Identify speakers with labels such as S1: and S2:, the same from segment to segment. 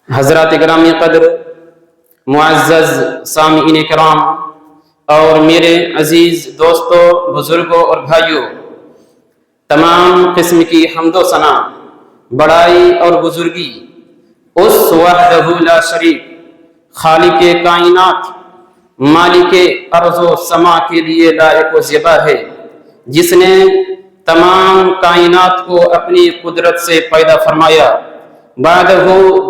S1: حضرات گرامی قدر، معزز سامعین کرام اور میرے عزیز دوستوں، بزرگوں اور بھائیوں، تمام قسم کی حمد و ثنا، بڑائی اور بزرگی اس وحدہ لا شریک خالق کائنات، مالک ارض و سما کے لیے لائق و زیبا ہے، جس نے تمام کائنات کو اپنی قدرت سے پیدا فرمایا۔ بعدہ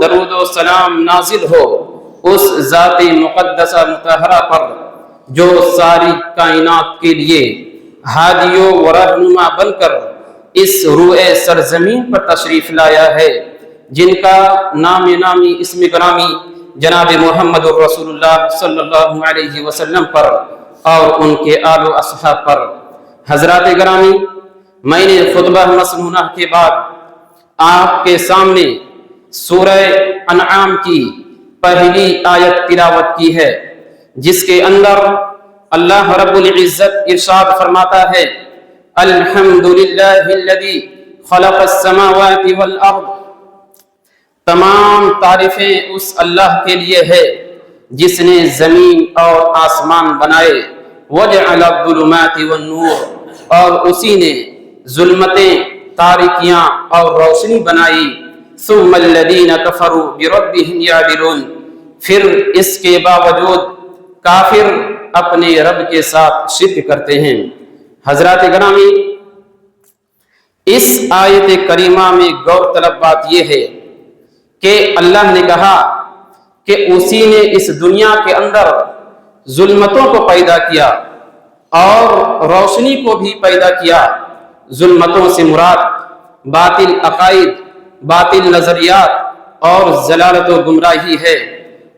S1: درود و سلام نازل ہو اس ذات مقدسہ مطہرہ پر جو ساری کائنات کے لیے ہادی و رہنما بن کر اس روئے سرزمین پر تشریف لایا ہے، جن کا نامی اسم گرامی جناب محمد رسول اللہ صلی اللہ علیہ وسلم پر اور ان کے آل و اصحاب پر۔ حضرات گرامی، میں نے خطبہ مسنونہ کے بعد آپ کے سامنے سورہ انعام کی پہلی آیت تلاوت کی ہے، جس کے اندر اللہ رب العزت ارشاد فرماتا ہے: الحمدللہ الذی خلق السماوات والارض۔ تمام تعریفیں اس اللہ کے لیے ہے جس نے زمین اور آسمان بنائے، وجعل الظلمات والنور، اور اسی نے ظلمتیں، تاریکیاں اور روشنی بنائی۔ ثم الذین کفروا بربہم یعدلون، پھر اس کے باوجود کافر اپنے رب کے ساتھ شرک کرتے ہیں۔ حضرات گرامی، اس آیت کریمہ میں غور طلب بات یہ ہے کہ اللہ نے کہا کہ اسی نے اس دنیا کے اندر ظلمتوں کو پیدا کیا اور روشنی کو بھی پیدا کیا۔ ظلمتوں سے مراد باطل عقائد، باطل نظریات اور ضلالت و گمراہی ہے،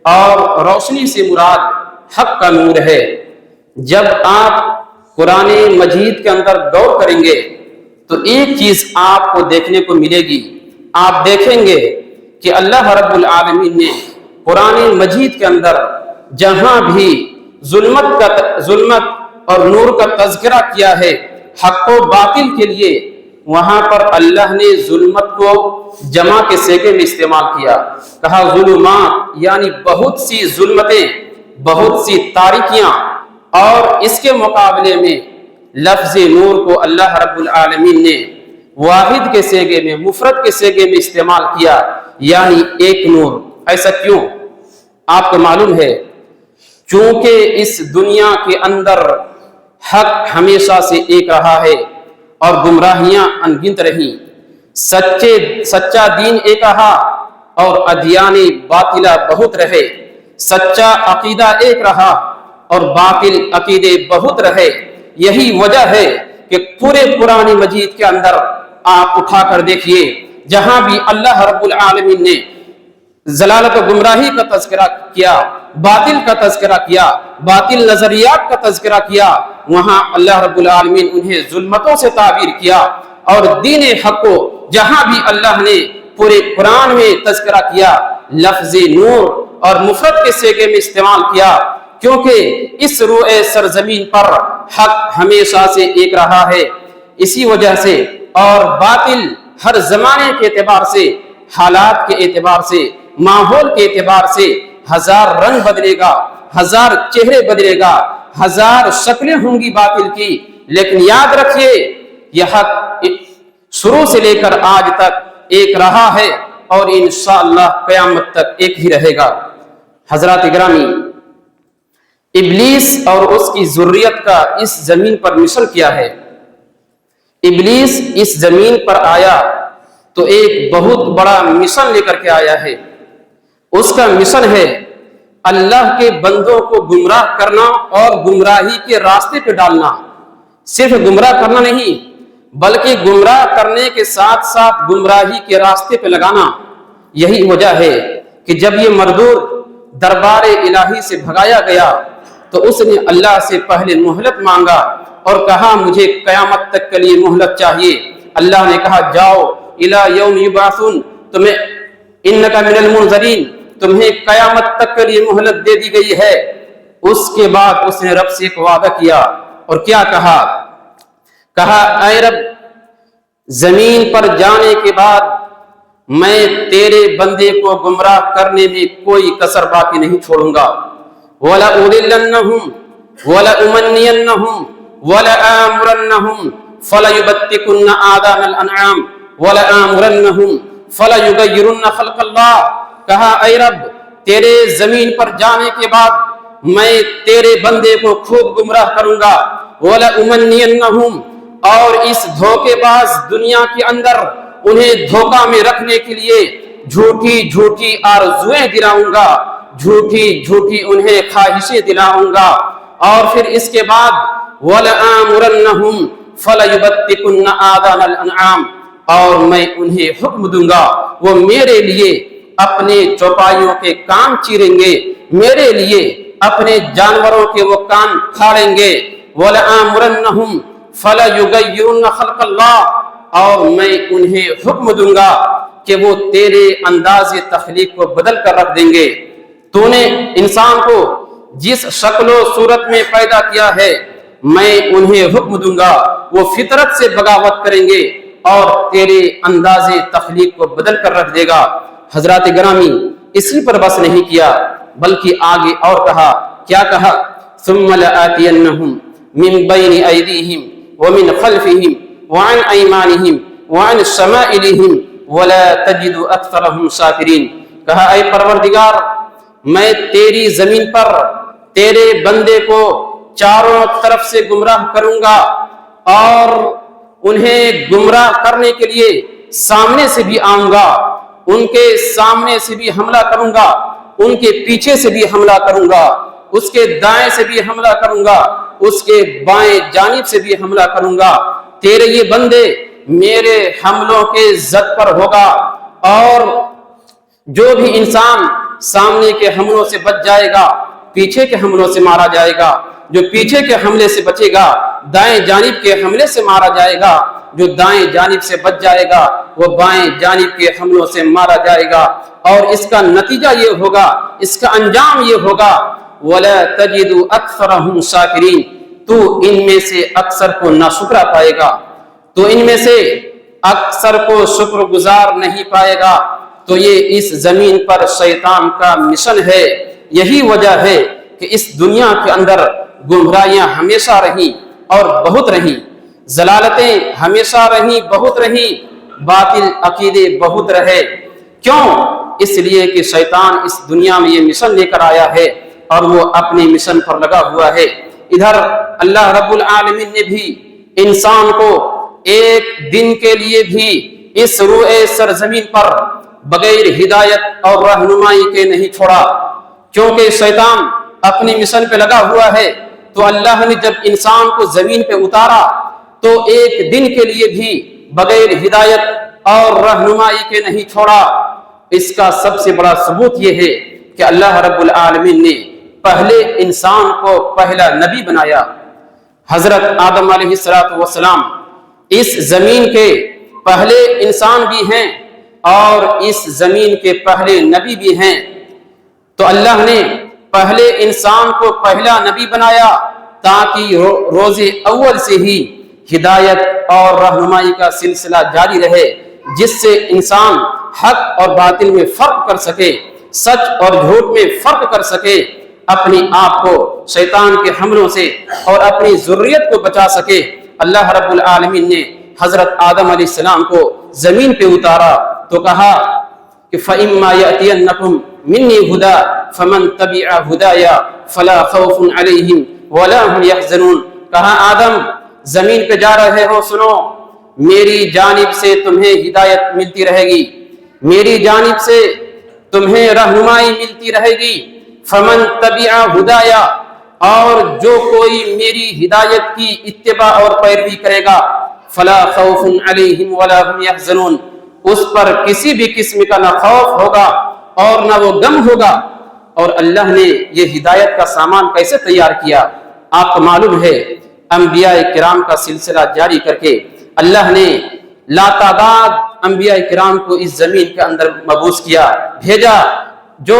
S1: اور روشنی سے مراد حق کا نور ہے۔ جب آپ قرآن مجید کے اندر غور کریں گے تو ایک چیز آپ کو دیکھنے کو ملے گی۔ آپ دیکھیں گے کہ اللہ رب العالمین نے قرآن مجید کے اندر جہاں بھی ظلمت اور نور کا تذکرہ کیا ہے حق و باطل کے لیے، وہاں پر اللہ نے ظلمت کو جمع کے صیغے میں استعمال کیا، کہا ظلمات، یعنی بہت سی ظلمتیں، بہت سی تاریکیاں، اور اس کے مقابلے میں لفظ نور کو اللہ رب العالمین نے واحد کے صیغے میں، مفرد کے صیغے میں استعمال کیا، یعنی ایک نور۔ ایسا کیوں؟ آپ کو معلوم ہے، چونکہ اس دنیا کے اندر حق ہمیشہ سے ایک رہا ہے اور گمراہیاں انگنت رہیں، سچا دین ایک رہا اور ادیان باطلہ بہت رہے، سچا عقیدہ ایک رہا اور باطل عقیدے بہت رہے۔ یہی وجہ ہے کہ پورے قرآن مجید کے اندر آپ اٹھا کر دیکھیے، جہاں بھی اللہ رب العالمین نے ضلالت و گمراہی کا تذکرہ کیا، باطل کا تذکرہ کیا، باطل نظریات کا تذکرہ کیا، وہاں اللہ رب العالمین انہیں ظلمتوں سے تعبیر کیا، اور دین حق کو جہاں بھی اللہ نے پورے قرآن میں تذکرہ کیا، لفظ نور اور مفرد کے صیغے میں استعمال کیا، کیونکہ اس روئے سرزمین پر حق ہمیشہ سے ایک رہا ہے۔ اسی وجہ سے اور باطل ہر زمانے کے اعتبار سے، حالات کے اعتبار سے، ماحول کے اعتبار سے ہزار رنگ بدلے گا، ہزار چہرے بدلے گا، ہزار شکلیں ہوں گی باطل کی، لیکن یاد رکھیے یہ حق شروع سے لے کر آج تک ایک رہا ہے اور انشاءاللہ قیامت تک ایک ہی رہے گا۔ حضرات گرامی، ابلیس اور اس کی ذریت کا اس زمین پر مشن کیا ہے؟ ابلیس اس زمین پر آیا تو ایک بہت بڑا مشن لے کر کے آیا ہے۔ اس کا مشن ہے اللہ کے بندوں کو گمراہ کرنا اور گمراہی کے راستے پہ ڈالنا۔ صرف گمراہ کرنا نہیں، بلکہ گمراہ کرنے کے ساتھ ساتھ گمراہی کے راستے پہ لگانا۔ یہی وجہ ہے کہ جب یہ مردود دربار الہی سے بھگایا گیا تو اس نے اللہ سے پہلے مہلت مانگا اور کہا مجھے قیامت تک کے لیے مہلت چاہیے۔ اللہ نے کہا جاؤ الی یوم یبعثون، تمہیں انک من المنذرین، تمہیں قیامت تک کے لیے مہلت دے دی گئی ہے۔ اس کے بعد اس نے رب سے ایک وعدہ کیا، اور کیا کہا اے رب، زمین پر جانے کے بعد میں تیرے بندے کو گمراہ کرنے میں کوئی کسر باقی نہیں چھوڑوں گا۔ وَلَأُضِلَّنَّهُمْ وَلَأُمَنِّيَنَّهُمْ وَلَآمُرَنَّهُمْ فَلَيُبَتِّكُنَّ آذَانَ الْأَنْعَامِ وَلَآمُرَنَّهُمْ فَلَيُغَيِّرُنَّ خَلْقَ اللَّهِ۔ کہا اے رب تیرے زمین پر جانے کے بعد میں تیرے بندے کو خوب گمراہ کروں گا۔ وَلَأُمَنِّيَنَّهُمْ، اور اس دھوکے باز دنیا کے اندر انہیں دھوکہ میں رکھنے کے لیے جھوٹی جھوٹی آرزویں دلاؤں گا، جھوٹی جھوٹی انہیں خواہشیں دلاؤں گا۔ اور پھر اس کے بعد وَلَآمُرَنَّهُمْ فَلَيُبَتِّكُنَّ آذَانَ الْأَنْعَامِ، اور میں انہیں حکم دوں گا وہ میرے لیے اپنے چوپایوں کے کان چیریں گے، میرے لیے اپنے جانوروں کے وہ کان پھاڑیں گے۔ وَلَآمُرَنَّهُمْ فَلَيُغَيِّرُنَّ خَلْقَ اللَّهِ، اور میں انہیں حکم دوں گا کہ وہ تیرے انداز تخلیق کو بدل کر رکھ دیں گے۔ تو نے انسان کو جس شکل و صورت میں پیدا کیا ہے میں انہیں حکم دوں گا وہ فطرت سے بغاوت کریں گے اور تیرے انداز تخلیق کو بدل کر رکھ دے گا۔ حضرات گرامی اسی پر بس نہیں کیا بلکہ آگے اور کہا، کیا کہا؟ ثُمَّ لَآتِيَنَّهُمْ مِنْ بَيْنِ أَيْدِيهِمْ وَمِنْ خَلْفِهِمْ وَعَنْ أَيْمَانِهِمْ وَعَنْ شَمَائِلِهِمْ وَلَا تَجِدُ أَكْثَرَهُمْ شَاكِرِينَ۔ کہا اے پروردگار میں تیری زمین پر تیرے بندے کو چاروں طرف سے گمراہ کروں گا، اور انہیں گمراہ کرنے کے لیے سامنے سے بھی آؤں گا، ان کے سامنے سے بھی حملہ کروں گا، ان کے پیچھے سے بھی حملہ کروں گا، اس کے دائیں سے بھی حملہ کروں گا، اس کے بائیں جانب سے بھی حملہ کروں گا۔ تیرے یہ بندے میرے حملوں کے زد پر ہوگا، اور جو بھی انسان سامنے کے حملوں سے بچ جائے گا پیچھے کے حملوں سے مارا جائے گا، جو پیچھے کے حملے سے بچے گا دائیں جانب کے حملے سے مارا جائے گا، جو دائیں جانب سے بچ جائے گا وہ بائیں جانب کے حملوں سے مارا جائے گا۔ اور اس کا نتیجہ یہ ہوگا، اس کا انجام یہ ہوگا وَلَا تَجِدُ أَكْثَرَهُمْ شَاكِرِينَ، تو ان میں سے اکثر کو ناشکرا پائے گا، تو ان میں سے اکثر کو شکر گزار نہیں پائے گا۔ تو یہ اس زمین پر شیطان کا مشن ہے۔ یہی وجہ ہے کہ اس دنیا کے اندر گمراہیاں ہمیشہ رہیں اور بہت رہیں، ضلالتیں ہمیشہ رہیں بہت رہیں، باطل عقیدے بہت رہے۔ کیوں؟ اس لیے کہ شیطان اس دنیا میں یہ مشن لے کر آیا ہے اور وہ اپنے مشن پر لگا ہوا ہے۔ ادھر اللہ رب العالمین نے بھی انسان کو ایک دن کے لیے بھی اس روئے سرزمین پر بغیر ہدایت اور رہنمائی کے نہیں چھوڑا، کیونکہ شیطان اپنی مشن پہ لگا ہوا ہے۔ تو اللہ نے جب انسان کو زمین پہ اتارا تو ایک دن کے لیے بھی بغیر ہدایت اور رہنمائی کے نہیں چھوڑا۔ اس کا سب سے بڑا ثبوت یہ ہے کہ اللہ رب العالمین نے پہلے انسان کو پہلا نبی بنایا۔ حضرت آدم علیہ السلام اس زمین کے پہلے انسان بھی ہیں اور اس زمین کے پہلے نبی بھی ہیں۔ تو اللہ نے پہلے انسان کو پہلا نبی بنایا تاکہ روز اول سے ہی ہدایت اور رہنمائی کا سلسلہ جاری رہے، جس سے انسان حق اور باطل میں فرق کر سکے، سچ اور جھوٹ میں فرق کر سکے، اپنی آپ کو شیطان کے حملوں سے اور اپنی ذریت کو بچا سکے۔ اللہ رب العالمین نے حضرت آدم علیہ السلام کو زمین پہ اتارا تو کہا کہ فَإِمَّا يَأْتِيَنَّكُمْ مِنِّي هُدًى فَمَن تَبِعَ هُدَايَ فَلَا خَوْفٌ عَلَيْهِمْ وَلَا هُمْ يَحْزَنُونَ۔ کہا آدم زمین پہ جا رہے ہو، سنو میری جانب سے تمہیں ہدایت ملتی رہے گی، میری جانب سے تمہیں رہنمائی ملتی رہے گی۔ فَمَن تَبِعَ هُدَايَ، اور جو کوئی میری ہدایت کی اتباع اور پیروی کرے گا، فَلَا خَوْفٌ عَلَيْهِمْ وَلَا هُمْ يَحْزَنُونَ، اس پر کسی بھی قسم کا نہ خوف ہوگا اور نہ وہ غم ہوگا۔ اور اللہ نے یہ ہدایت کا سامان کیسے تیار کیا؟ آپ کو معلوم ہے انبیاء کرام کا سلسلہ جاری کر کے اللہ نے لاتعداد انبیاء کرام کو اس زمین کے اندر مبعوث کیا، بھیجا، جو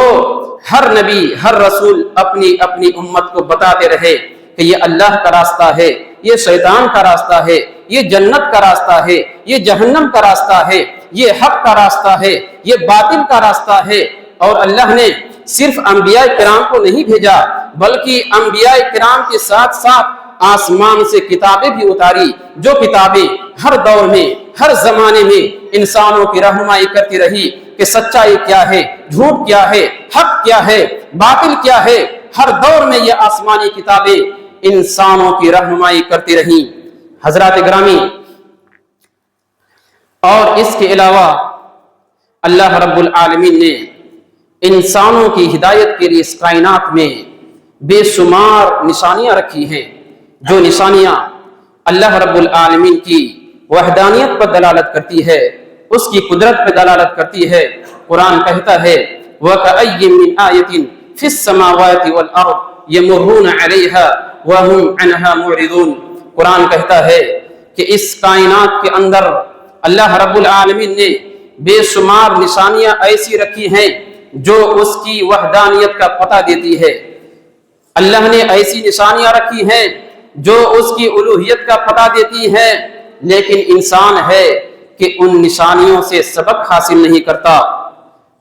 S1: ہر نبی ہر رسول اپنی اپنی امت کو بتاتے رہے کہ یہ اللہ کا راستہ ہے، یہ شیطان کا راستہ ہے، یہ جنت کا راستہ ہے، یہ جہنم کا راستہ ہے۔ یہ حق کا راستہ ہے، یہ باطل کا راستہ ہے۔ اور اللہ نے صرف انبیاء کرام کو نہیں بھیجا بلکہ انبیاء کرام کے ساتھ ساتھ آسمان سے کتابیں بھی اتاری، جو کتابیں ہر دور میں ہر زمانے میں انسانوں کی رہنمائی کرتی رہی کہ سچائی کیا ہے، جھوٹ کیا ہے، حق کیا ہے، باطل کیا ہے۔ ہر دور میں یہ آسمانی کتابیں انسانوں کی رہنمائی کرتی رہیں۔ حضرات گرامی، اور اس کے علاوہ اللہ رب العالمین نے انسانوں کی ہدایت کے لیے اس کائنات میں بے شمار نشانیاں رکھی ہیں، جو نشانیاں اللہ رب العالمین کی وحدانیت پر دلالت کرتی ہے، اس کی قدرت پر دلالت کرتی ہے۔ قرآن کہتا ہے وَكَأَيٍّ مِّنْ آيَةٍ فِي السَّمَاوَاتِ وَالْأَرْضِ يَمُرُّونَ عَلَيْهَا وَهُمْ عَنْهَا مُعْرِضُونَ۔ قرآن کہتا ہے کہ اس کائنات کے اندر اللہ رب العالمین نے بے شمار نشانیاں ایسی رکھی ہیں جو اس کی وحدانیت کا پتہ دیتی ہے۔ اللہ نے ایسی نشانیاں رکھی ہیں جو اس کی الوہیت کا پتہ دیتی ہیں، لیکن انسان ہے کہ ان نشانیوں سے سبق حاصل نہیں کرتا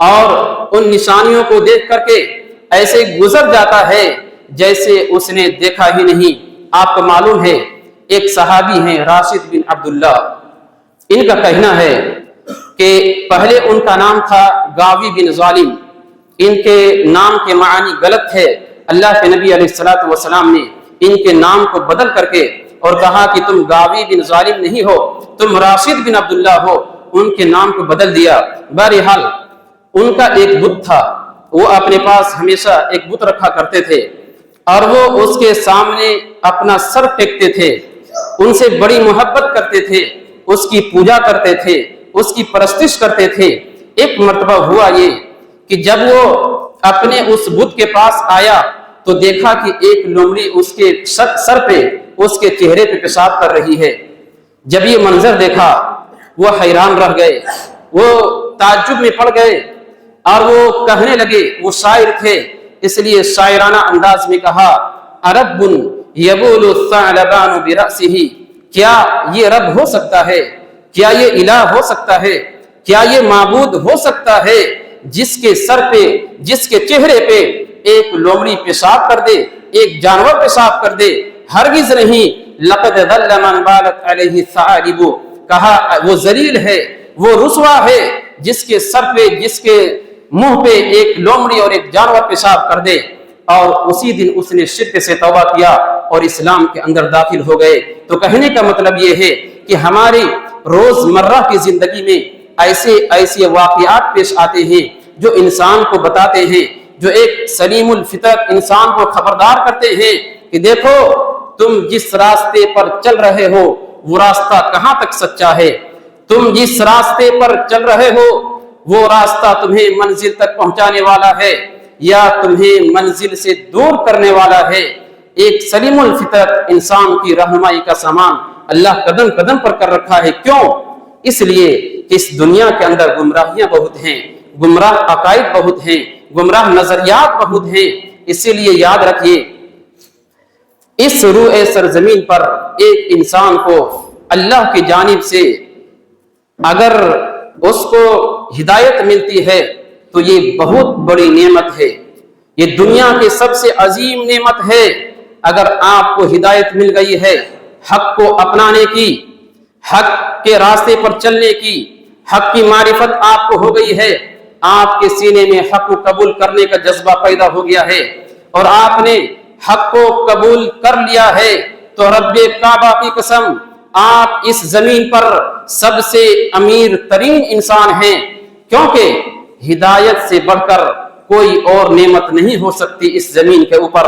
S1: اور ان نشانیوں کو دیکھ کر کے ایسے گزر جاتا ہے جیسے اس نے دیکھا ہی نہیں۔ آپ کو معلوم ہے ایک صحابی ہیں راشد بن عبداللہ، ان کا کہنا ہے کہ پہلے ان کا نام تھا گاوی بن ظالم، ان کے نام کے معنی غلط ہے۔ اللہ کے نبی علیہ الصلوۃ والسلام نے ان کے نام کو بدل کر کے اور کہا کہ تم گاوی بن ظالم نہیں ہو، تم راشد بن عبداللہ ہو، ان کے نام کو بدل دیا۔ بہرحال ان کا ایک بت تھا، وہ اپنے پاس ہمیشہ ایک بت رکھا کرتے تھے اور وہ اس کے سامنے اپنا سر ٹیکتے تھے، ان سے بڑی محبت کرتے تھے، اس کی پوجا کرتے تھے، اس کی پرستش کرتے تھے۔ ایک مرتبہ ہوا یہ کہ جب وہ اپنے اس بت کے پاس آیا تو دیکھا کہ ایک لومڑی اس کے سر پہ، اس کے چہرے پہ پیشاب کر رہی ہے۔ جب یہ منظر دیکھا وہ حیران رہ گئے، وہ تعجب میں پڑ گئے اور وہ کہنے لگے، وہ شاعر تھے اس لیے شاعرانہ انداز میں کہا رب یبول الثعلبان برأسہ، کیا یہ رب ہو سکتا ہے، کیا یہ الہ ہو سکتا ہے، کیا یہ معبود ہو سکتا ہے جس کے سر پہ، جس کے چہرے پہ ایک لومڑی پیشاب کر دے، ایک جانور پیشاب کر دے؟ ہرگز نہیں۔ لقد ذل من بالت علیہ الثعالب، کہا وہ ذلیل ہے، وہ رسوا ہے جس کے سر پہ، جس کے منہ پہ ایک لومڑی اور ایک جانور پیشاب کر دے۔ اور اسی دن اس نے شرک سے توبہ کیا اور اسلام کے اندر داخل ہو گئے۔ تو کہنے کا مطلب یہ ہے کہ ہماری روزمرہ کی زندگی میں ایسے واقعات پیش آتے ہیں جو انسان کو بتاتے ہیں، جو ایک سلیم الفطرت انسان کو خبردار کرتے ہیں کہ دیکھو تم جس راستے پر چل رہے ہو وہ راستہ کہاں تک سچا ہے، تم جس راستے پر چل رہے ہو وہ راستہ تمہیں منزل تک پہنچانے والا ہے یا تمہیں منزل سے دور کرنے والا ہے۔ ایک سلیم الفطرت انسان کی رہنمائی کا سامان اللہ قدم قدم پر کر رکھا ہے۔ کیوں؟ اس لیے کہ اس دنیا کے اندر گمراہیاں بہت ہیں، گمراہ عقائد بہت ہیں، گمراہ نظریات بہت ہیں۔ اسی لیے یاد رکھیے اس روح سرزمین پر ایک انسان کو اللہ کی جانب سے اگر اس کو ہدایت ملتی ہے تو یہ بہت بڑی نعمت ہے، یہ دنیا کی سب سے عظیم نعمت ہے۔ اگر آپ کو ہدایت مل گئی ہے حق کو اپنانے کی، حق کے راستے پر چلنے کی، حق کی معرفت آپ کو ہو گئی ہے، آپ کے سینے میں حق کو قبول کرنے کا جذبہ پیدا ہو گیا ہے اور آپ نے حق کو قبول کر لیا ہے، تو رب کعبہ کی قسم آپ اس زمین پر سب سے امیر ترین انسان ہیں، کیونکہ ہدایت سے بڑھ کر کوئی اور نعمت نہیں ہو سکتی اس زمین کے اوپر،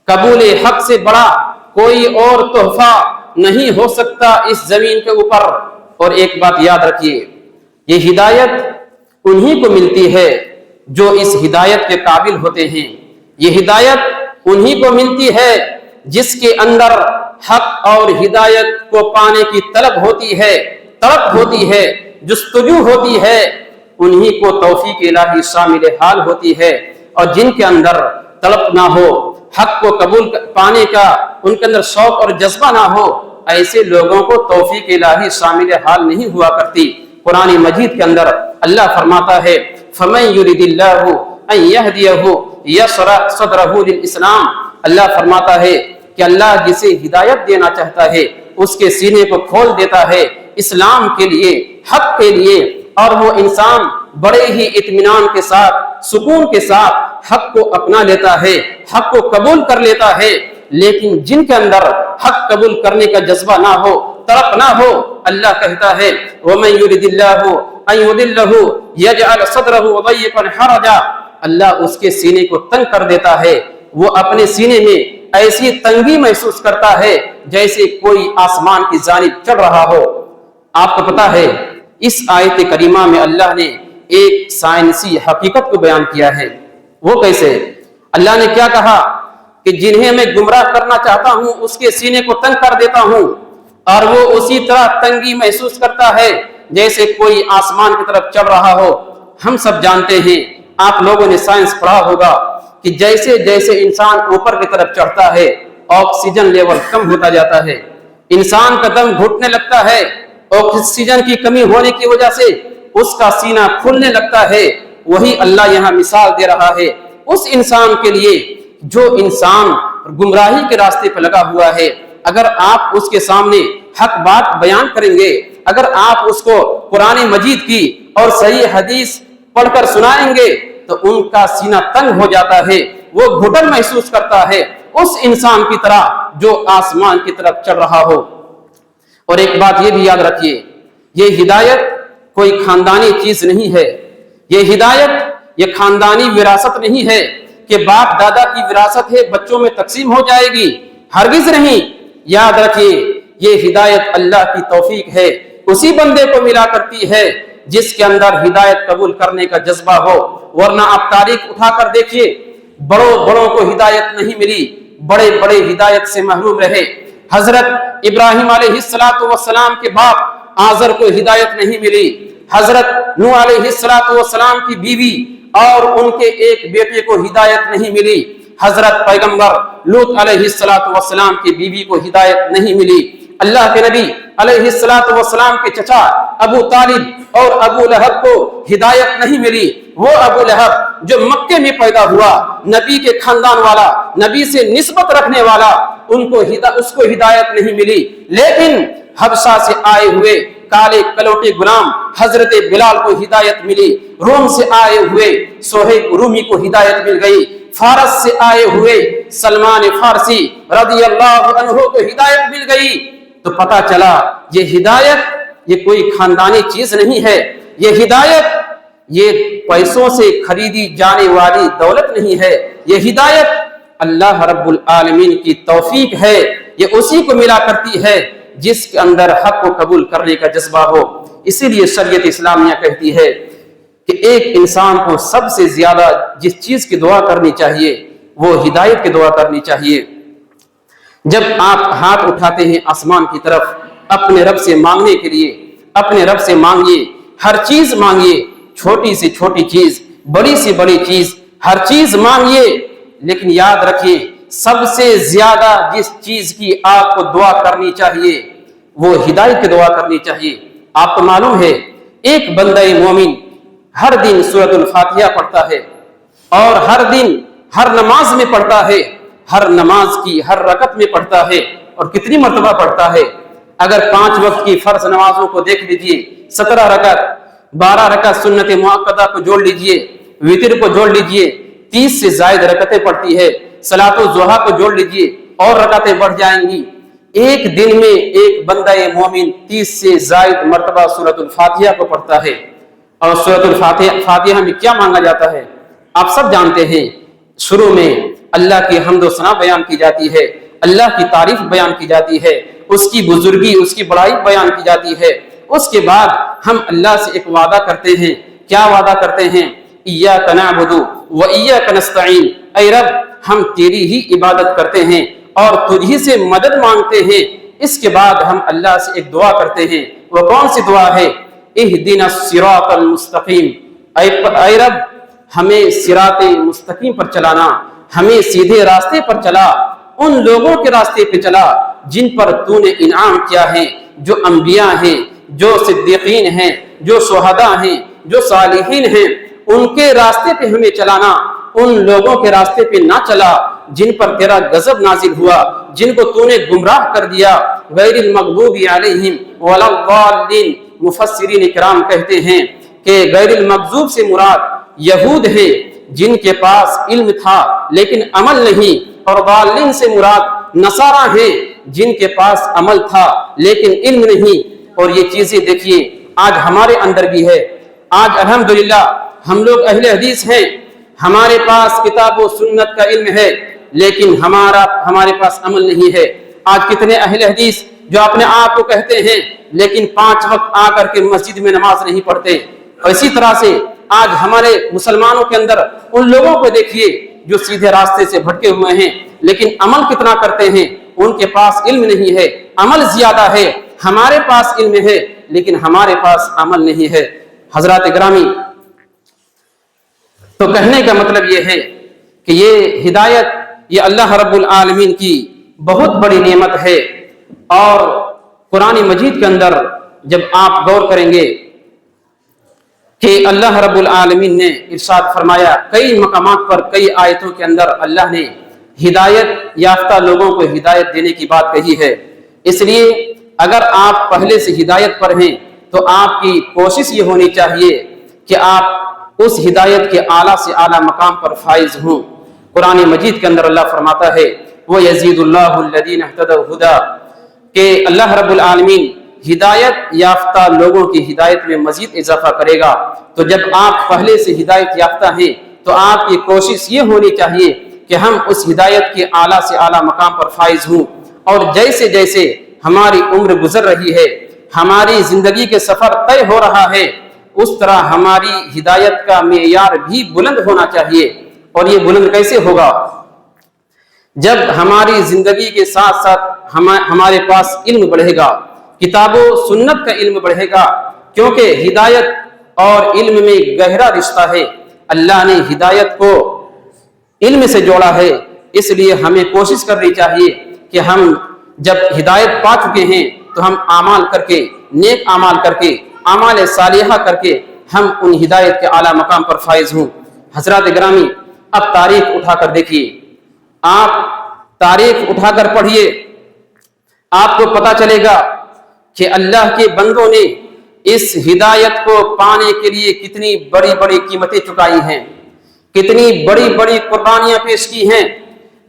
S1: قبول حق سے بڑا کوئی اور تحفہ نہیں ہو سکتا اس زمین کے اوپر۔ اور ایک بات یاد رکھیے، یہ ہدایت انہی کو ملتی ہے جو اس ہدایت کے قابل ہوتے ہیں، یہ ہدایت انہی کو ملتی ہے جس کے اندر حق اور ہدایت کو پانے کی طلب ہوتی ہے، تڑپ ہوتی ہے، جستجو ہوتی ہے، انہی کو توفیق الہی شامل حال ہوتی ہے۔ اور جن کے اندر طلب نہ ہو، حق کو قبول پانے کا ان کے اندر شوق اور جذبہ نہ ہو، ایسے لوگوں کو توفیق الہی شامل حال نہیں ہوا کرتی۔ قرآن مجید کے اندر اللہ فرماتا ہے فَمَن يُرِدِ اللَّهُ أَن يَهْدِيَهُ يَشْرَحْ صَدْرَهُ لِلْإِسْلَامِ، اللہ فرماتا ہے کہ اللہ جسے ہدایت دینا چاہتا ہے اس کے سینے کو کھول دیتا ہے اسلام کے لیے، حق کے لیے، اور وہ انسان بڑے ہی اطمینان کے ساتھ، سکون کے ساتھ حق کو اپنا لیتا ہے، حق کو قبول کر لیتا ہے۔ لیکن جن کے اندر حق قبول کرنے کا جذبہ نہ ہو، طرف نہ ہو، اللہ کہتا ہے وَمَن يُرِدِ اللَّهُ أَن يُضِلَّهُ يَجْعَلْ صَدْرَهُ ضَيِّقًا حَرَجًا، اللہ اس کے سینے کو تنگ کر دیتا ہے، وہ اپنے سینے میں ایسی تنگی محسوس کرتا ہے جیسے کوئی آسمان کی جانب چڑھ رہا ہو۔ آپ کو پتا ہے اس آیت کریمہ میں اللہ نے ایک سائنسی حقیقت کو بیان کیا ہے۔ وہ کیسے؟ اللہ نے کیا کہا کہ جنہیں میں گمراہ کرنا چاہتا ہوں اس کے سینے کو تنگ کر دیتا ہوں، اور وہ اسی طرح تنگی محسوس کرتا ہے جیسے کوئی آسمان کی طرف چڑھ رہا ہو۔ ہم سب جانتے ہیں، آپ لوگوں نے سائنس پڑھا ہوگا کہ جیسے جیسے انسان اوپر کی طرف چڑھتا ہے آکسیجن لیول کم ہوتا جاتا ہے، انسان کا دم گھٹنے لگتا ہے، آکسیجن کی کمی ہونے کی وجہ سے اس کا سینہ کھلنے لگتا ہے۔ وہی اللہ یہاں مثال دے رہا ہے اس انسان کے لیے جو انسان گمراہی کے راستے پہ لگا ہوا ہے۔ اگر آپ اس کے سامنے حق بات بیان کریں گے، اگر آپ اس کو قرآن مجید کی اور صحیح حدیث پڑھ کر سنائیں گے تو ان کا سینہ تنگ ہو جاتا ہے، وہ گھٹن محسوس کرتا ہے اس انسان کی طرح جو آسمان کی طرف چڑھ رہا ہو۔ اور ایک بات یہ بھی یاد رکھیے، یہ ہدایت کوئی خاندانی چیز نہیں ہے، یہ ہدایت یہ خاندانی وراثت نہیں ہے کہ باپ دادا کی وراثت ہے بچوں میں تقسیم ہو جائے گی، ہرگز نہیں۔ یاد رکھیے یہ ہدایت اللہ کی توفیق ہے، اسی بندے کو ملا کرتی ہے جس کے اندر ہدایت قبول کرنے کا جذبہ ہو۔ ورنہ آپ تاریخ اٹھا کر دیکھیے، بڑوں کو ہدایت نہیں ملی، بڑے ہدایت سے محروم رہے۔ حضرت ابراہیم علیہ السلام کے باپ آزر کو ہدایت نہیں ملی، حضرت نوح علیہ السلام کی بیوی اور ان کے ایک بیٹے کو ہدایت نہیں ملی، حضرت پیغمبر لوط علیہ السلام کی بیوی کو ہدایت نہیں ملی، اللہ کے نبی علیہ السلام کے چچا ابو طالب اور ابو لہب کو ہدایت نہیں ملی۔ وہ ابو لہب جو مکے میں پیدا ہوا، نبی کے خاندان والا، نبی سے نسبت رکھنے والا، اس کو ہدایت نہیں ملی۔ لیکن حبشہ سے آئے ہوئے کالے کلوٹے غلام حضرت بلال کو ہدایت ملی، روم سے آئے ہوئے صہیب رومی کو ہدایت مل گئی، فارس سے آئے ہوئے سلمان فارسی رضی اللہ عنہ کو ہدایت مل گئی۔ تو پتہ چلا یہ ہدایت یہ کوئی خاندانی چیز نہیں ہے، یہ ہدایت یہ پیسوں سے خریدی جانے والی دولت نہیں ہے، یہ ہدایت اللہ رب العالمین کی توفیق ہے، یہ اسی کو ملا کرتی ہے جس کے اندر حق کو قبول کرنے کا جذبہ ہو۔ اسی لیے شریعت اسلامیہ کہتی ہے کہ ایک انسان کو سب سے زیادہ جس چیز کی دعا کرنی چاہیے وہ ہدایت کی دعا کرنی چاہیے۔ جب آپ ہاتھ اٹھاتے ہیں آسمان کی طرف اپنے رب سے مانگنے کے لیے، اپنے رب سے مانگیے، ہر چیز مانگیے، چھوٹی سے چھوٹی چیز، بڑی سے بڑی چیز، ہر چیز مانگیے، لیکن یاد رکھیے سب سے زیادہ جس چیز کی آپ کو دعا کرنی چاہیے وہ ہدایت کی دعا کرنی چاہیے۔ آپ کو معلوم ہے ایک بندہ مومن ہر دن سورۃ الفاتحہ پڑھتا ہے، اور ہر دن ہر نماز میں پڑھتا ہے، ہر نماز کی ہر رکعت میں پڑھتا ہے، اور کتنی مرتبہ پڑھتا ہے؟ اگر 5 وقت کی فرض نمازوں کو دیکھ لیجئے، 17 رکعت، 12 رکعت سنت مؤکدہ کو جوڑ لیجئے، وتر کو جوڑ لیجئے، 30 سے زائد رکعتیں پڑھتی ہے، صلاۃ الضحیٰ کو جوڑ لیجئے اور رکعتیں بڑھ جائیں گی۔ ایک دن میں ایک بندہ مومن 30 سے زائد مرتبہ سورۃ الفاتحہ کو پڑھتا ہے۔ اور سورۃ الفاتحہ میں کیا مانگا جاتا ہے آپ سب جانتے ہیں۔ شروع میں اللہ کی حمد و ثنا بیان کی جاتی ہے، اللہ کی تعریف بیان کی جاتی ہے، اس کی بزرگی، اس کی بڑائی بیان کی جاتی ہے۔ اس کے بعد ہم اللہ سے ایک وعدہ کرتے ہیں۔ کیا وعدہ کرتے ہیں؟ ایاک نعبد و ایاک نستعین، اے رب ہم تیری ہی عبادت کرتے ہیں اور تجھ ہی سے مدد مانگتے ہیں۔ اس کے بعد ہم اللہ سے ایک دعا کرتے ہیں، وہ کون سی دعا ہے؟ اہدنا الصراط المستقیم، اے رب ہمیں صراط مستقیم پر چلانا، ہمیں سیدھے راستے پر چلا، ان لوگوں کے راستے پہ چلا جن پر تو نے انعام کیا ہے، جو انبیاء ہیں، جو صدیقین ہیں, جو شہداء ہیں, جو صالحین ہیں, ان کے راستے پہ ہمیں چلانا, ان لوگوں کے راستے پہ نہ چلا جن پر تیرا غضب نازل ہوا, جن کو تو نے گمراہ کر دیا. غیر المغضوب علیہم ولا الضالین. مفسرین کرام کہتے ہیں کہ غیر المغضوب سے مراد یہود ہے جن کے پاس علم تھا لیکن عمل نہیں, اور ضالین سے مراد نصارہ ہیں جن کے پاس عمل تھا لیکن علم نہیں. اور یہ چیزیں دیکھیے آج ہمارے اندر بھی ہے. آج الحمدللہ ہم لوگ اہل حدیث ہیں, ہمارے پاس کتاب و سنت کا علم ہے لیکن ہمارے پاس عمل نہیں ہے. آج کتنے اہل حدیث جو اپنے آپ کو کہتے ہیں لیکن 5 وقت آ کر کے مسجد میں نماز نہیں پڑھتے. اور اسی طرح سے آج ہمارے مسلمانوں کے اندر ان لوگوں کو دیکھیے جو سیدھے راستے سے بھٹکے ہوئے ہیں لیکن عمل کتنا کرتے ہیں. ان کے پاس علم نہیں ہے, عمل زیادہ ہے. ہمارے پاس علم ہے لیکن ہمارے پاس عمل نہیں ہے. حضرات گرامی, تو کہنے کا مطلب یہ ہے کہ یہ ہدایت یہ اللہ رب العالمین کی بہت بڑی نعمت ہے. اور قرآن مجید کے اندر جب آپ غور کریں گے کہ اللہ رب العالمین نے ارشاد فرمایا, کئی مقامات پر کئی آیتوں کے اندر اللہ نے ہدایت یافتہ لوگوں کو ہدایت دینے کی بات کہی ہے. اس لیے اگر آپ پہلے سے ہدایت پر ہیں تو آپ کی کوشش یہ ہونی چاہیے کہ آپ اس ہدایت کے اعلیٰ سے اعلیٰ مقام پر فائز ہوں. قرآن مجید کے اندر اللہ فرماتا ہے وَيَزِيدُ اللَّهُ الَّذِينَ اهْتَدَوْا هُدًى, کہ اللہ رب العالمین ہدایت یافتہ لوگوں کی ہدایت میں مزید اضافہ کرے گا. تو جب آپ پہلے سے ہدایت یافتہ ہیں تو آپ کی کوشش یہ ہونی چاہیے کہ ہم اس ہدایت کے اعلیٰ سے اعلیٰ مقام پر فائز ہوں. اور جیسے جیسے ہماری عمر گزر رہی ہے, ہماری زندگی کے سفر طے ہو رہا ہے, اس طرح ہماری ہدایت کا معیار بھی بلند ہونا چاہیے. اور یہ بلند کیسے ہوگا؟ جب ہماری زندگی کے ساتھ ساتھ ہمارے پاس علم بڑھے گا, کتاب و سنت کا علم بڑھے گا, کیونکہ ہدایت اور علم میں گہرا رشتہ ہے. اللہ نے ہدایت کو علم سے جوڑا ہے, اس لیے ہمیں کوشش کرنی چاہیے کہ ہم جب ہدایت پا چکے ہیں تو ہم اعمال کر کے, نیک اعمال کر کے, اعمال صالحہ کر کے ہم ان ہدایت کے اعلیٰ مقام پر فائز ہوں. حضرات گرامی, اب تاریخ اٹھا کر دیکھیے, آپ تاریخ اٹھا کر پڑھیے, آپ کو پتا چلے گا کہ اللہ کے بندوں نے اس ہدایت کو پانے کے لیے کتنی بڑی بڑی قیمتیں چکائی ہیں, کتنی بڑی بڑی قربانیاں پیش کی ہیں.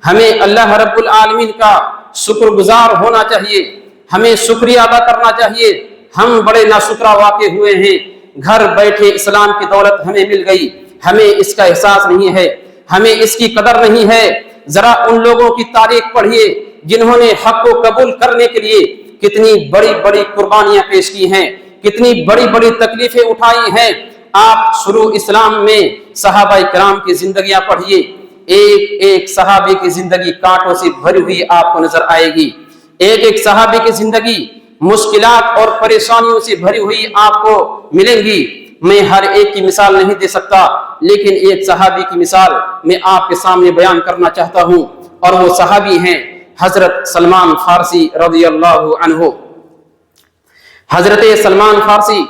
S1: ہمیں اللہ رب العالمین کا شکر گزار ہونا چاہیے, ہمیں شکریہ ادا کرنا چاہیے. ہم بڑے ناشکرا واقع ہوئے ہیں, گھر بیٹھے اسلام کی دولت ہمیں مل گئی, ہمیں اس کا احساس نہیں ہے, ہمیں اس کی قدر نہیں ہے. ذرا ان لوگوں کی تاریخ پڑھیے جنہوں نے حق کو قبول کرنے کے لیے کتنی بڑی بڑی قربانیاں پیش کی ہیں, کتنی بڑی بڑی تکلیفیں اٹھائی ہیں. آپ شروع اسلام میں صحابہ کرام کی زندگیاں پڑھیے, ایک ایک صحابی کی زندگی کانٹوں سے بھری ہوئی آپ کو نظر آئے گی. ایک ایک صحابی کی زندگی مشکلات اور پریشانیوں سے بھری ہوئی آپ کو ملیں گی. میں ہر ایک کی مثال نہیں دے سکتا, لیکن ایک صحابی کی مثال میں آپ کے سامنے بیان کرنا چاہتا ہوں, اور وہ صحابی ہیں حضرت سلمان فارسی رضی اللہ عنہ. حضرت سلمان فارسی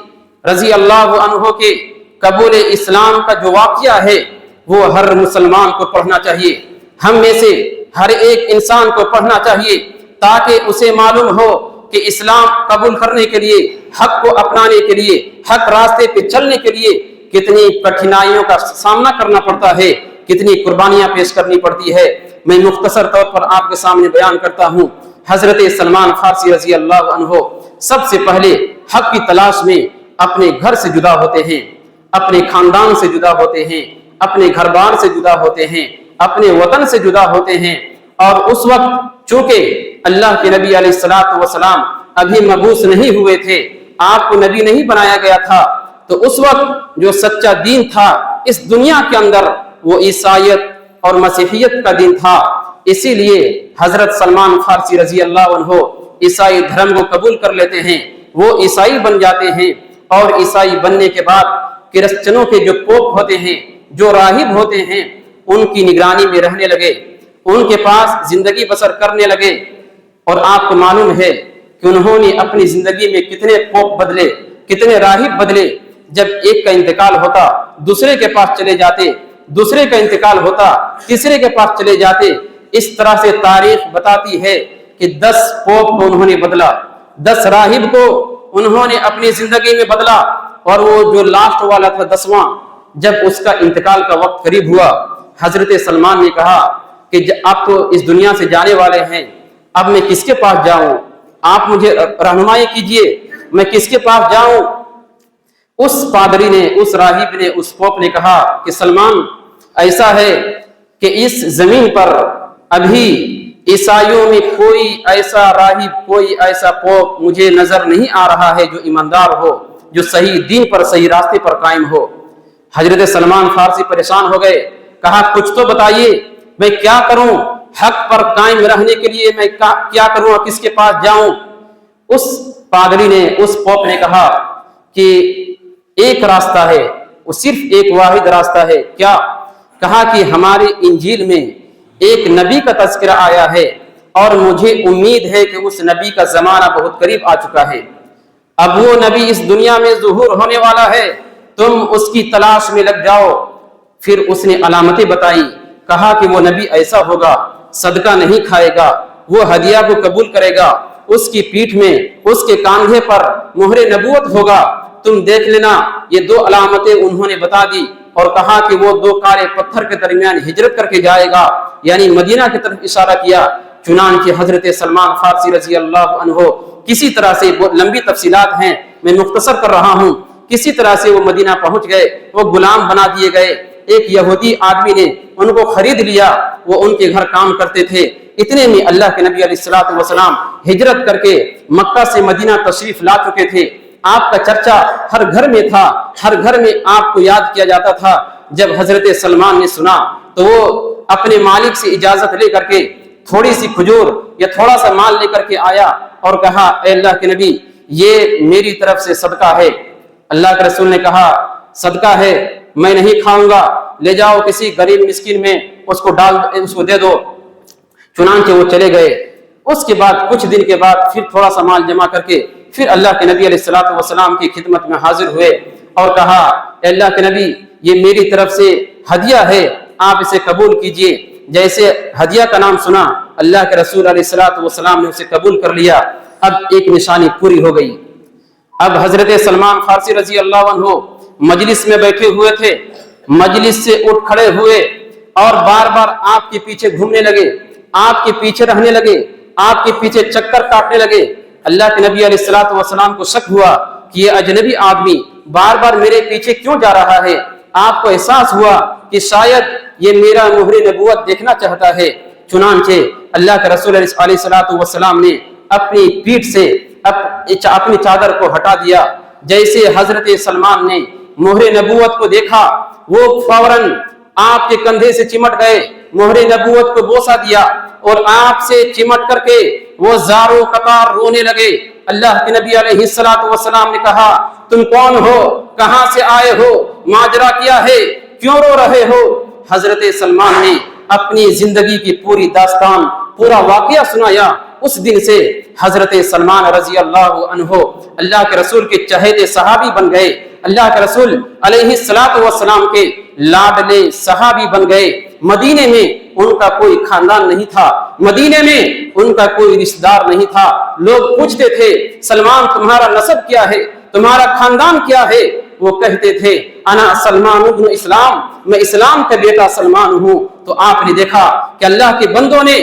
S1: رضی اللہ عنہ کے قبول اسلام کا جو واقعہ ہے وہ ہر مسلمان کو پڑھنا چاہیے. ہم میں سے ہر ایک انسان کو پڑھنا چاہیے تاکہ اسے معلوم ہو کہ اسلام قبول کرنے کے لیے, حق کو اپنانے کے لیے, حق راستے پہ چلنے کے لیے کتنی کٹھنائیوں کا سامنا کرنا پڑتا ہے, کتنی قربانیاں پیش کرنی پڑتی ہے. میں مختصر طور پر آپ کے سامنے بیان کرتا ہوں. حضرت سلمان فارسی رضی اللہ عنہ سب سے پہلے حق کی تلاش میں اپنے گھر سے جدا ہوتے ہیں, اپنے خاندان سے جدا ہوتے ہیں, اپنے گھر بار سے جدا ہوتے ہیں, اپنے وطن سے جدا ہوتے ہیں. اور اس وقت چونکہ اللہ کے نبی علیہ الصلوۃ والسلام ابھی مبعوث نہیں ہوئے تھے, آپ کو نبی نہیں بنایا گیا تھا, تو اس وقت جو سچا دین تھا اس دنیا کے اندر وہ عیسائیت اور مسیحیت کا دین تھا. اسی لیے حضرت سلمان فارسی رضی اللہ عنہ عیسائی دھرم کو قبول کر لیتے ہیں, وہ عیسائی بن جاتے ہیں. اور عیسائی بننے کے بعد کرسچنوں کے جو پوپ ہوتے ہیں, جو راہب ہوتے ہیں, ان کی نگرانی میں رہنے لگے, ان کے پاس زندگی بسر کرنے لگے. اور آپ کو معلوم ہے کہ انہوں نے اپنی زندگی میں کتنے پوپ بدلے, کتنے راہب بدلے. جب ایک کا انتقال ہوتا دوسرے کے پاس چلے جاتے, دوسرے کا انتقال ہوتا تیسرے کے پاس چلے جاتے. اس طرح سے تاریخ بتاتی ہے کہ 10 پوپ کو انہوں نے بدلا, 10 راہب کو انہوں نے اپنی زندگی میں بدلا. اور وہ جو لاسٹ والا تھا 10واں, جب اس کا انتقال کا وقت قریب ہوا, حضرت سلمان نے کہا کہ آپ تو اس دنیا سے جانے والے ہیں, اب میں کس کے پاس جاؤں, آپ مجھے رہنمائی کیجئے, میں کس کے پاس جاؤں. اس پادری نے, اس راہب نے, اس پوپ نے کہا کہ سلمان, ایسا ہے کہ اس زمین پر ابھی عیسائیوں میں کوئی ایسا راہب, کوئی ایسا پوپ مجھے نظر نہیں آ رہا ہے جو ایماندار ہو, جو صحیح دین پر, صحیح راستے پر قائم ہو. حضرت سلمان فارسی پریشان ہو گئے, کہا کچھ تو بتائیے, میں کیا کروں, حق پر قائم رہنے کے لیے میں کیا کروں, کس کے پاس جاؤں. اس پادری نے, اس پوپ نے کہا کہ ایک راستہ ہے, وہ صرف ایک واحد راستہ ہے. کیا؟ کہا کہ ہمارے انجیل میں ایک نبی کا تذکرہ آیا ہے اور مجھے امید ہے کہ اس نبی کا زمانہ بہت قریب آ چکا ہے. اب وہ نبی اس دنیا میں ظہور ہونے والا ہے, تم اس کی تلاش میں لگ جاؤ. پھر اس نے علامتیں بتائی, کہا کہ وہ نبی ایسا ہوگا, صدقہ نہیں کھائے گا, وہ ہدیہ کو قبول کرے گا, اس کی پیٹھ میں, اس کے کاندھے پر مہر نبوت ہوگا, تم دیکھ لینا. یہ 2 علامتیں انہوں نے بتا دی اور کہا کہ وہ 2 کالے پتھر کے درمیان ہجرت کر کے جائے گا, یعنی مدینہ کی طرف اشارہ کیا. چنانچہ حضرت سلمان فارسی رضی اللہ عنہ کسی طرح سے, بہت لمبی تفصیلات ہیں, میں مختصر کر رہا ہوں, کسی طرح سے وہ مدینہ پہنچ گئے. وہ غلام بنا دیے گئے. ایک یہودی آدمی نے ان کو خرید لیا, وہ ان کے گھر کام کرتے تھے. اتنے میں اللہ کے نبی علیہ الصلوۃ والسلام ہجرت کر کے مکہ سے مدینہ تشریف لا چکے تھے. آپ کا چرچا ہر گھر میں تھا, ہر گھر میں آپ کو یاد کیا جاتا تھا. جب حضرت سلمان نے سنا تو وہ اپنے مالک سے اجازت لے کر کے تھوڑی سی کھجور یا تھوڑا سا مال لے کر کے آیا اور کہا, اے اللہ کے نبی, یہ میری طرف سے صدقہ ہے. اللہ کے رسول نے کہا, صدقہ ہے, میں نہیں کھاؤں گا, لے جاؤ کسی غریب مسکین میں اس کو ڈال, اس کو دے دو. چنانچہ وہ چلے گئے. اس کے بعد کچھ دن کے بعد پھر تھوڑا سا مال جمع کر کے پھر اللہ کے نبی علیہ الصلوۃ والسلام کی خدمت میں حاضر ہوئے اور کہا, اے اللہ کے نبی, یہ میری طرف سے ہدیہ ہے, آپ اسے قبول کیجئے. جیسے ہدیہ کا نام سنا, اللہ کے رسول علیہ الصلوۃ والسلام نے اسے قبول کر لیا. اب ایک نشانی پوری ہو گئی. اب حضرت سلمان فارسی رضی اللہ عنہ مجلس میں بیٹھے ہوئے تھے, مجلس سے اٹھ کھڑے ہوئے اور بار بار آپ کے پیچھے گھومنے لگے, آپ کے پیچھے رہنے لگے, آپ کے پیچھے چکر کاٹنے لگے. اللہ کے نبی علیہ الصلوۃ والسلام کو شک ہوا کہ یہ اجنبی آدمی بار بار میرے پیچھے کیوں جا رہا ہے. آپ کو احساس ہوا کہ شاید یہ میرا مہر نبوت دیکھنا چاہتا ہے. چنانچہ اللہ کے رسول علیہ الصلوۃ والسلام نے اپنی پیٹھ سے اپنی چادر کو ہٹا دیا. جیسے حضرت سلمان نے مہر نبوت کو دیکھا, وہ فوراً آپ کے کندھے سے چمٹ گئے, مہر نبوت کو بوسہ دیا اور آپ سے چمٹ کر کے وہ زاروں قطار رونے لگے. اللہ کے نبی علیہ الصلوۃ والسلام نے کہا, تم کون ہو, کہاں سے آئے ہو, ماجرا کیا ہے, کیوں رو رہے ہو. حضرت سلمان نے اپنی زندگی کی پوری داستان, پورا واقعہ سنایا. اس دن سے حضرت سلمان رضی اللہ عنہ اللہ کے رسول کے چہیتے صحابی بن گئے. اللہ کے رسول علیہ الصلوۃ والسلام کے لاڈلے صحابی بن گئے. مدینے میں ان کا کوئی خاندان نہیں تھا, مدینے میں ان کا کوئی رشتہ دار نہیں تھا. لوگ پوچھتے تھے, سلمان تمہارا نسب کیا ہے, تمہارا خاندان کیا ہے. وہ کہتے تھے, انا سلمان ابن اسلام, میں اسلام کا بیٹا سلمان ہوں. تو آپ نے دیکھا کہ اللہ کے بندوں نے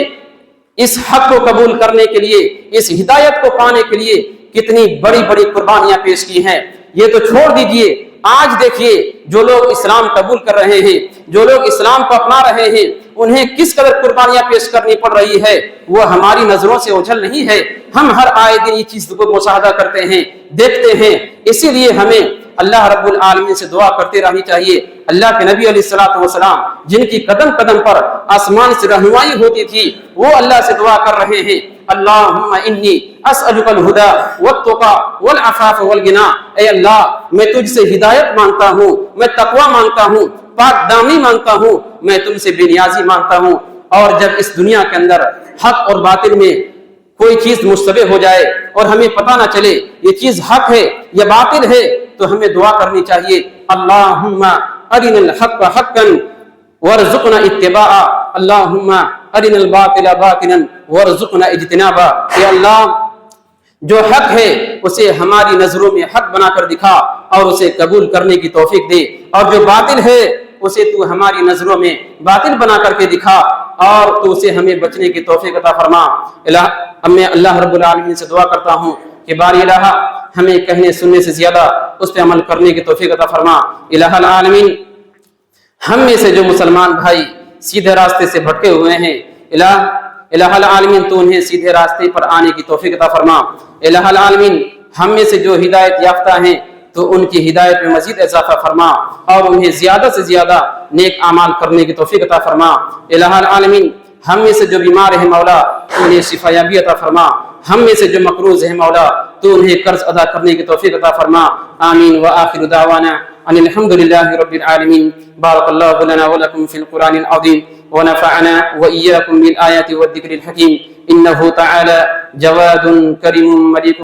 S1: اس حق کو قبول کرنے کے لیے, اس ہدایت کو پانے کے لیے کتنی بڑی بڑی قربانیاں پیش کی ہیں. یہ تو چھوڑ دیجئے, آج دیکھیے جو لوگ اسلام قبول کر رہے ہیں, جو لوگ اسلام کو اپنا رہے ہیں, انہیں کس قدر قربانیاں پیش کرنی پڑ رہی ہے. وہ ہماری نظروں سے اوجھل نہیں ہے. ہم ہر آئے دن یہ چیز کو مشاہدہ کرتے ہیں, دیکھتے ہیں. اسی لیے ہمیں اللہ رب العالمین سے دعا کرتے رہنی چاہیے. اللہ کے نبی علیہ الصلوۃ والسلام جن کی قدم قدم پر آسمان سے رہنمائی ہوتی تھی, وہ اللہ سے دعا کر رہے ہیں, اللہم انی اسألک الہدی والتقی والعفاف والغنی. اے اللہ, میں تجھ سے ہدایت مانگتا ہوں, میں تقوی مانگتا ہوں, پاک دامی مانگتا ہوں, میں تم سے بے نیازی مانگتا ہوں. اور جب اس دنیا کے اندر حق اور باطل میں کوئی چیز مشتبہ ہو جائے اور ہمیں پتہ نہ چلے یہ چیز حق ہے یا باطل ہے تو ہمیں دعا کرنی چاہیے اللہم ارنا الحق حقا وارزقنا اتباعا اللہم ارنا الباطل باطلا وارزقنا اجتنابا۔ اے اللہ جو حق ہے اسے ہماری نظروں میں حق بنا کر دکھا اور اسے قبول کرنے کی توفیق دے، اور جو باطل ہے اسے تو ہماری نظروں میں باطل بنا کر کے دکھا اور تو اسے ہمیں بچنے کی توفیق عطا فرما۔ میں اللہ رب العالمین سے دعا کرتا ہوں کہ باری الہ ہمیں کہنے سننے سے زیادہ اس پہ عمل کرنے کی توفیق عطا فرما۔ الہ العالمین ہم میں سے جو مسلمان بھائی سیدھے راستے سے بھٹکے ہوئے ہیں، الہ العالمین تو انہیں سیدھے راستے پر آنے کی توفیق عطا فرما۔ الہ العالمین ہم میں سے جو ہدایت یافتہ ہیں تو ان کی ہدایت میں مزید اضافہ فرما اور انہیں زیادہ سے زیادہ نیک اعمال کرنے کی توفیق عطا فرما۔ الہ العالمین ہم میں سے جو بیمار ہیں مولا تو انہیں شفا یابی عطا فرما، ہم میں سے جو مقروض ہیں مولا تو انہیں قرض ادا کرنے کی توفیق عطا فرما۔ آمین وآخر دعوانا ان الحمد للہ رب العالمین۔ بارک اللہ لنا ولکم فی القرآن العظیم ونفعنا وإياكم بالآيات والذكر الحكيم إنه تعالى جواد كريم مليك